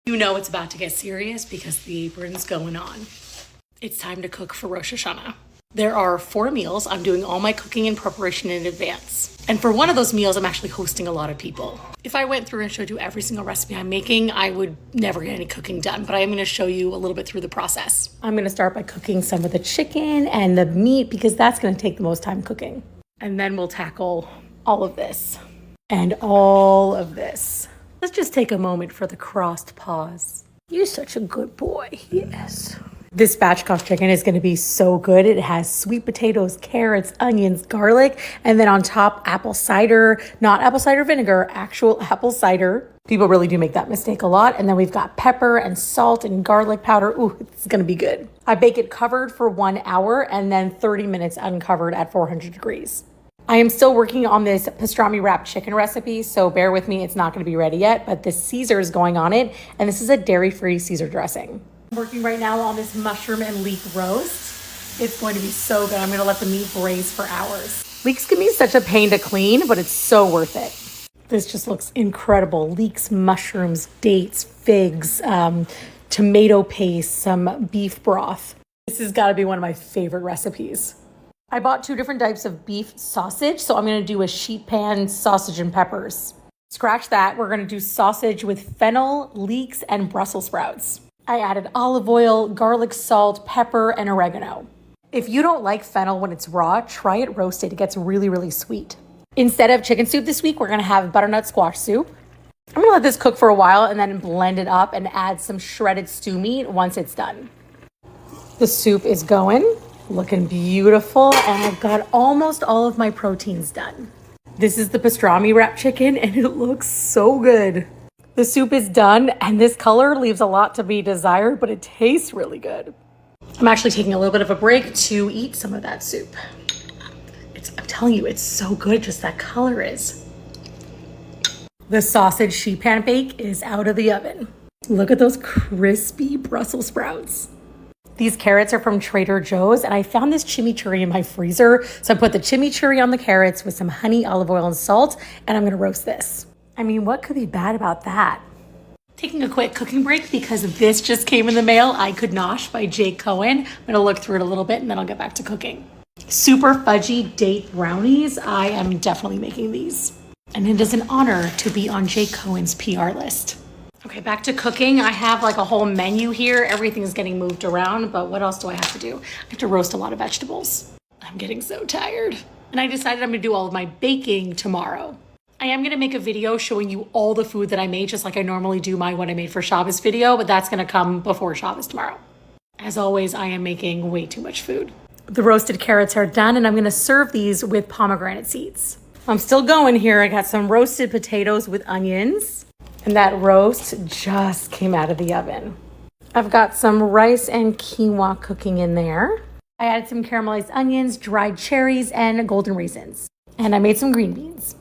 You know it's about to get serious because the apron's going on. It's time to cook for Rosh Hashanah. There are 4 meals. I'm doing all my cooking and preparation in advance. And for one of those meals, I'm actually hosting a lot of people. If I went through and showed you every single recipe I'm making, I would never get any cooking done, but I am going to show you a little bit through the process. I'm going to start by cooking some of the chicken and the meat because that's going to take the most time cooking. And then we'll tackle all of this and all of this. Let's just take a moment for the crossed pause. You're such a good boy. Yes. This spatchcock chicken is going to be so good. It has sweet potatoes, carrots, onions, garlic, and then on top, apple cider, not apple cider vinegar, actual apple cider. People really do make that mistake a lot. And then we've got pepper and salt and garlic powder. Ooh, it's going to be good. I bake it covered for 1 hour and then 30 minutes uncovered at 400 degrees. I am still working on this pastrami wrapped chicken recipe, so bear with me. It's not going to be ready yet, but this Caesar is going on it, and this is a dairy-free Caesar dressing. I'm working right now on this mushroom and leek roast. It's going to be so good. I'm going to let the meat braise for hours. Leeks can be such a pain to clean, but it's so worth it. This just looks incredible. Leeks, mushrooms, dates, figs, tomato paste, some beef broth. This has got to be one of my favorite recipes. I bought 2 different types of beef sausage, so I'm going to do a sheet pan sausage and peppers. Scratch that. We're going to do sausage with fennel, leeks, and Brussels sprouts. I added olive oil, garlic, salt, pepper, and oregano. If you don't like fennel when it's raw, try it roasted. It gets really, really sweet. Instead of chicken soup this week, we're going to have butternut squash soup. I'm going to let this cook for a while and then blend it up and add some shredded stew meat once it's done. The soup is going. Looking beautiful, and I've got almost all of my proteins done. This is the pastrami wrapped chicken, and it looks so good. The soup is done, and this color leaves a lot to be desired, but it tastes really good. I'm actually taking a little bit of a break to eat some of that soup. I'm telling you, it's so good, just that color is. The sausage sheet pan bake is out of the oven. Look at those crispy Brussels sprouts. These carrots are from Trader Joe's, and I found this chimichurri in my freezer. So I put the chimichurri on the carrots with some honey, olive oil, and salt, and I'm gonna roast this. I mean, what could be bad about that? Taking a quick cooking break because this just came in the mail. I Could Nosh by Jake Cohen. I'm gonna look through it a little bit and then I'll get back to cooking. Super fudgy date brownies. I am definitely making these. And it is an honor to be on Jake Cohen's PR list. Okay, back to cooking. I have like a whole menu here. Everything's getting moved around, but what else do I have to do? I have to roast a lot of vegetables. I'm getting so tired. And I decided I'm gonna do all of my baking tomorrow. I am gonna make a video showing you all the food that I made, just like I normally do my what I made for Shabbos video, but that's gonna come before Shabbos tomorrow. As always, I am making way too much food. The roasted carrots are done, and I'm gonna serve these with pomegranate seeds. I'm still going here. I got some roasted potatoes with onions. And that roast just came out of the oven. I've got some rice and quinoa cooking in there. I added some caramelized onions, dried cherries, and golden raisins. And I made some green beans.